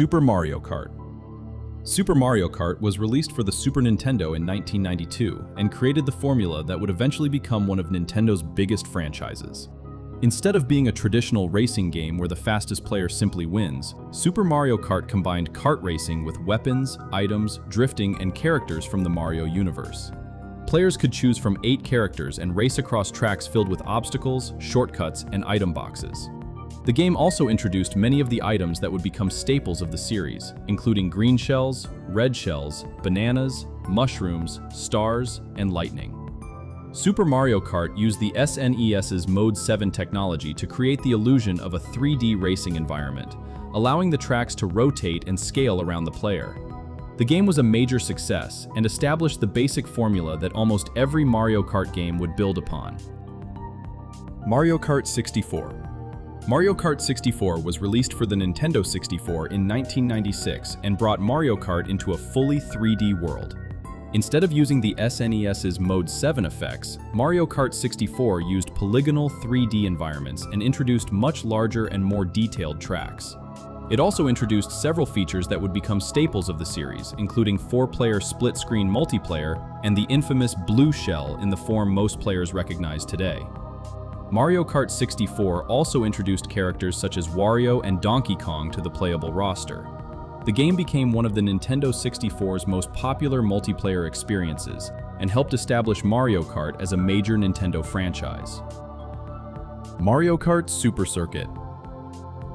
Super Mario Kart. Super Mario Kart was released for the Super Nintendo in 1992 and created the formula that would eventually become one of Nintendo's biggest franchises. Instead of being a traditional racing game where the fastest player simply wins, Super Mario Kart combined kart racing with weapons, items, drifting, and characters from the Mario universe. Players could choose from 8 characters and race across tracks filled with obstacles, shortcuts, and item boxes. The game also introduced many of the items that would become staples of the series, including green shells, red shells, bananas, mushrooms, stars, and lightning. Super Mario Kart used the SNES's Mode 7 technology to create the illusion of a 3D racing environment, allowing the tracks to rotate and scale around the player. The game was a major success and established the basic formula that almost every Mario Kart game would build upon. Mario Kart 64. Mario Kart 64 was released for the Nintendo 64 in 1996 and brought Mario Kart into a fully 3D world. Instead of using the SNES's Mode 7 effects, Mario Kart 64 used polygonal 3D environments and introduced much larger and more detailed tracks. It also introduced several features that would become staples of the series, including 4-player split-screen multiplayer and the infamous blue shell in the form most players recognize today. Mario Kart 64 also introduced characters such as Wario and Donkey Kong to the playable roster. The game became one of the Nintendo 64's most popular multiplayer experiences and helped establish Mario Kart as a major Nintendo franchise. Mario Kart Super Circuit.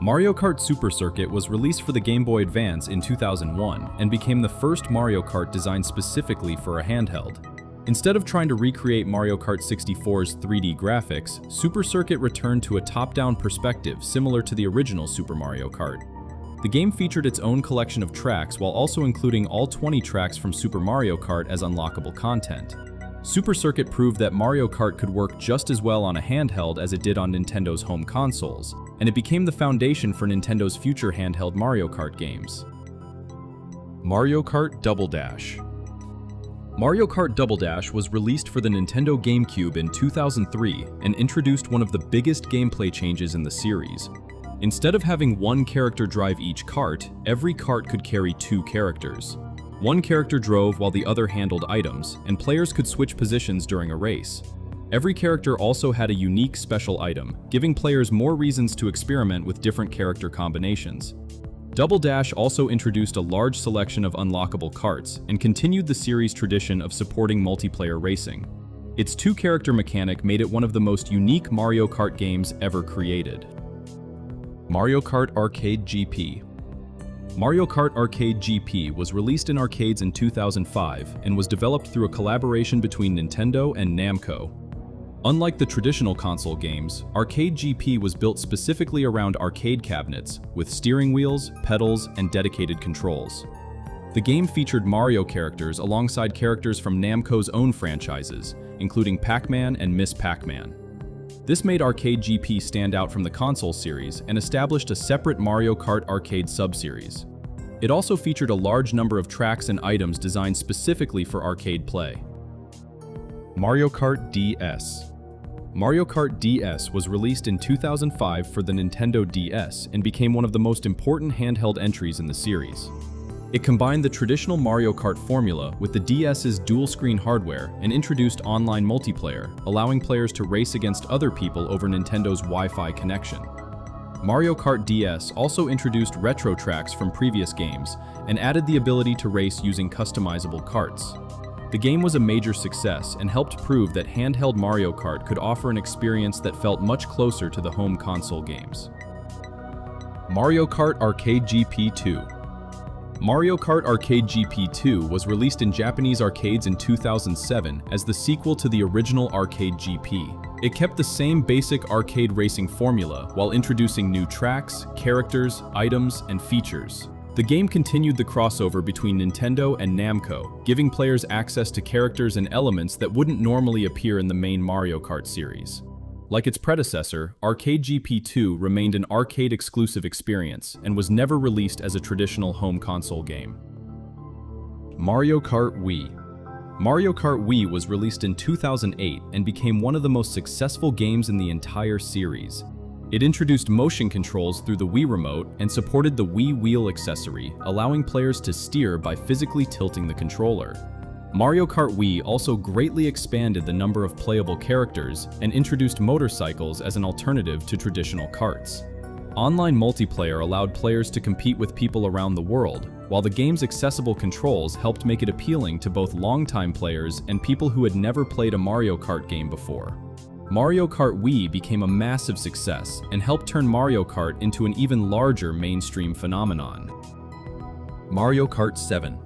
Mario Kart Super Circuit was released for the Game Boy Advance in 2001 and became the first Mario Kart designed specifically for a handheld. Instead of trying to recreate Mario Kart 64's 3D graphics, Super Circuit returned to a top-down perspective similar to the original Super Mario Kart. The game featured its own collection of tracks while also including all 20 tracks from Super Mario Kart as unlockable content. Super Circuit proved that Mario Kart could work just as well on a handheld as it did on Nintendo's home consoles, and it became the foundation for Nintendo's future handheld Mario Kart games. Mario Kart Double Dash. Mario Kart Double Dash was released for the Nintendo GameCube in 2003 and introduced one of the biggest gameplay changes in the series. Instead of having one character drive each kart, every kart could carry 2 characters. One character drove while the other handled items, and players could switch positions during a race. Every character also had a unique special item, giving players more reasons to experiment with different character combinations. Double Dash also introduced a large selection of unlockable karts and continued the series' tradition of supporting multiplayer racing. Its 2-character mechanic made it one of the most unique Mario Kart games ever created. Mario Kart Arcade GP. Mario Kart Arcade GP was released in arcades in 2005 and was developed through a collaboration between Nintendo and Namco. Unlike the traditional console games, Arcade GP was built specifically around arcade cabinets, with steering wheels, pedals, and dedicated controls. The game featured Mario characters alongside characters from Namco's own franchises, including Pac-Man and Miss Pac-Man. This made Arcade GP stand out from the console series and established a separate Mario Kart Arcade sub-series. It also featured a large number of tracks and items designed specifically for arcade play. Mario Kart DS. Mario Kart DS was released in 2005 for the Nintendo DS and became one of the most important handheld entries in the series. It combined the traditional Mario Kart formula with the DS's dual-screen hardware and introduced online multiplayer, allowing players to race against other people over Nintendo's Wi-Fi connection. Mario Kart DS also introduced retro tracks from previous games and added the ability to race using customizable karts. The game was a major success and helped prove that handheld Mario Kart could offer an experience that felt much closer to the home console games. Mario Kart Arcade GP 2. Mario Kart Arcade GP 2 was released in Japanese arcades in 2007 as the sequel to the original Arcade GP. It kept the same basic arcade racing formula while introducing new tracks, characters, items, and features. The game continued the crossover between Nintendo and Namco, giving players access to characters and elements that wouldn't normally appear in the main Mario Kart series. Like its predecessor, Arcade GP 2 remained an arcade-exclusive experience and was never released as a traditional home console game. Mario Kart Wii. Mario Kart Wii was released in 2008 and became one of the most successful games in the entire series. It introduced motion controls through the Wii Remote and supported the Wii Wheel accessory, allowing players to steer by physically tilting the controller. Mario Kart Wii also greatly expanded the number of playable characters and introduced motorcycles as an alternative to traditional karts. Online multiplayer allowed players to compete with people around the world, while the game's accessible controls helped make it appealing to both longtime players and people who had never played a Mario Kart game before. Mario Kart Wii became a massive success and helped turn Mario Kart into an even larger mainstream phenomenon. Mario Kart 7.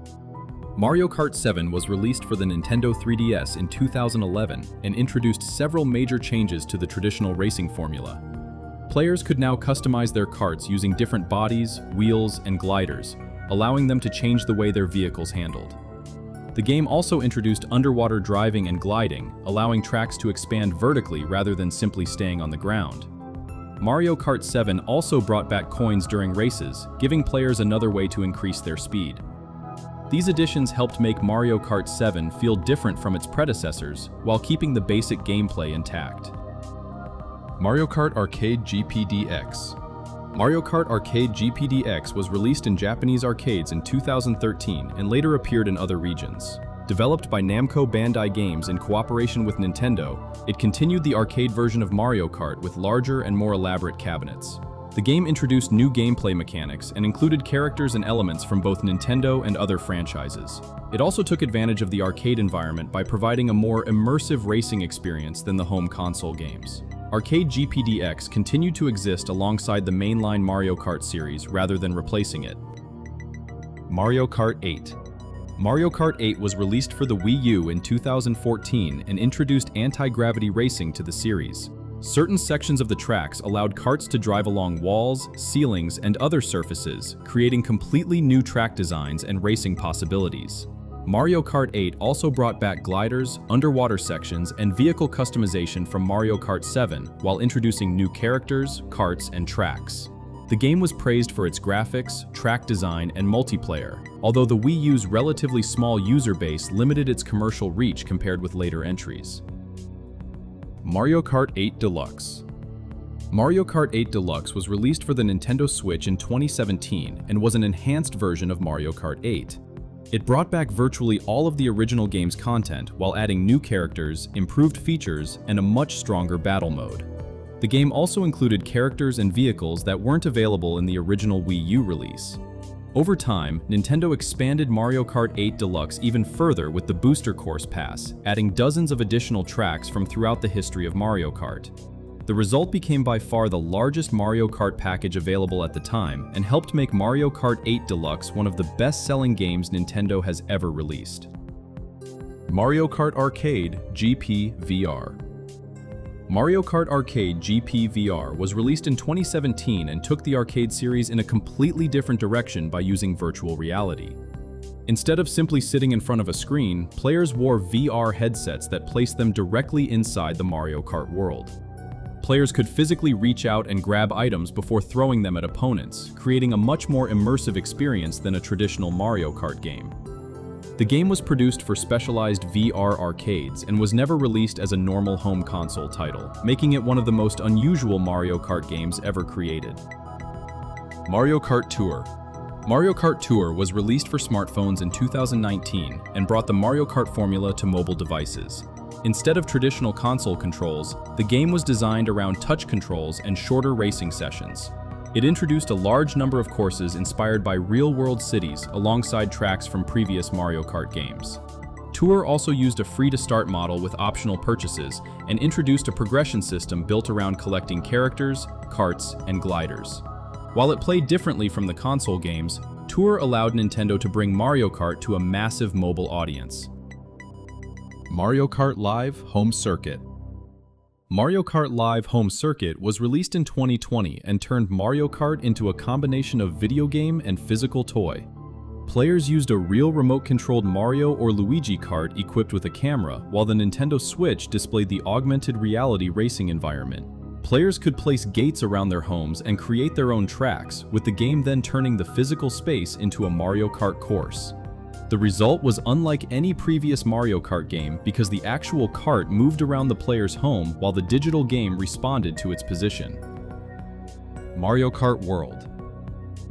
Mario Kart 7 was released for the Nintendo 3DS in 2011 and introduced several major changes to the traditional racing formula. Players could now customize their karts using different bodies, wheels, and gliders, allowing them to change the way their vehicles handled. The game also introduced underwater driving and gliding, allowing tracks to expand vertically rather than simply staying on the ground. Mario Kart 7 also brought back coins during races, giving players another way to increase their speed. These additions helped make Mario Kart 7 feel different from its predecessors, while keeping the basic gameplay intact. Mario Kart Arcade GP/DX. Mario Kart Arcade GP/DX was released in Japanese arcades in 2013 and later appeared in other regions. Developed by Namco Bandai Games in cooperation with Nintendo, it continued the arcade version of Mario Kart with larger and more elaborate cabinets. The game introduced new gameplay mechanics and included characters and elements from both Nintendo and other franchises. It also took advantage of the arcade environment by providing a more immersive racing experience than the home console games. Arcade GP/DX continued to exist alongside the mainline Mario Kart series rather than replacing it. Mario Kart 8. Mario Kart 8 was released for the Wii U in 2014 and introduced anti-gravity racing to the series. Certain sections of the tracks allowed karts to drive along walls, ceilings, and other surfaces, creating completely new track designs and racing possibilities. Mario Kart 8 also brought back gliders, underwater sections, and vehicle customization from Mario Kart 7 while introducing new characters, karts, and tracks. The game was praised for its graphics, track design, and multiplayer, although the Wii U's relatively small user base limited its commercial reach compared with later entries. Mario Kart 8 Deluxe. Mario Kart 8 Deluxe was released for the Nintendo Switch in 2017 and was an enhanced version of Mario Kart 8. It brought back virtually all of the original game's content while adding new characters, improved features, and a much stronger battle mode. The game also included characters and vehicles that weren't available in the original Wii U release. Over time, Nintendo expanded Mario Kart 8 Deluxe even further with the Booster Course Pass, adding dozens of additional tracks from throughout the history of Mario Kart. The result became by far the largest Mario Kart package available at the time and helped make Mario Kart 8 Deluxe one of the best-selling games Nintendo has ever released. Mario Kart Arcade GP VR. Mario Kart Arcade GP VR was released in 2017 and took the arcade series in a completely different direction by using virtual reality. Instead of simply sitting in front of a screen, players wore VR headsets that placed them directly inside the Mario Kart world. Players could physically reach out and grab items before throwing them at opponents, creating a much more immersive experience than a traditional Mario Kart game. The game was produced for specialized VR arcades and was never released as a normal home console title, making it one of the most unusual Mario Kart games ever created. Mario Kart Tour. Mario Kart Tour was released for smartphones in 2019 and brought the Mario Kart formula to mobile devices. Instead of traditional console controls, the game was designed around touch controls and shorter racing sessions. It introduced a large number of courses inspired by real-world cities alongside tracks from previous Mario Kart games. Tour also used a free-to-start model with optional purchases and introduced a progression system built around collecting characters, karts, and gliders. While it played differently from the console games, Tour allowed Nintendo to bring Mario Kart to a massive mobile audience. Mario Kart Live Home Circuit. Mario Kart Live Home Circuit was released in 2020 and turned Mario Kart into a combination of video game and physical toy. Players used a real remote-controlled Mario or Luigi kart equipped with a camera, while the Nintendo Switch displayed the augmented reality racing environment. Players could place gates around their homes and create their own tracks, with the game then turning the physical space into a Mario Kart course. The result was unlike any previous Mario Kart game because the actual kart moved around the player's home while the digital game responded to its position. Mario Kart World.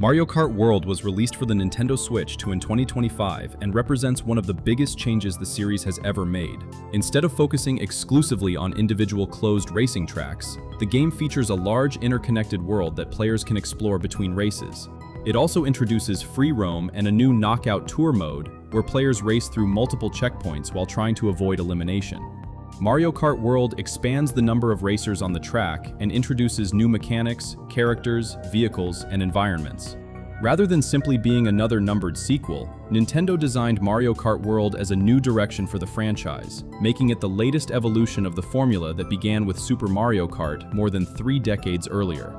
Mario Kart World was released for the Nintendo Switch in 2025 and represents one of the biggest changes the series has ever made. Instead of focusing exclusively on individual closed racing tracks, the game features a large interconnected world that players can explore between races. It also introduces free roam and a new knockout tour mode, where players race through multiple checkpoints while trying to avoid elimination. Mario Kart World expands the number of racers on the track and introduces new mechanics, characters, vehicles, and environments. Rather than simply being another numbered sequel, Nintendo designed Mario Kart World as a new direction for the franchise, making it the latest evolution of the formula that began with Super Mario Kart more than 3 decades earlier.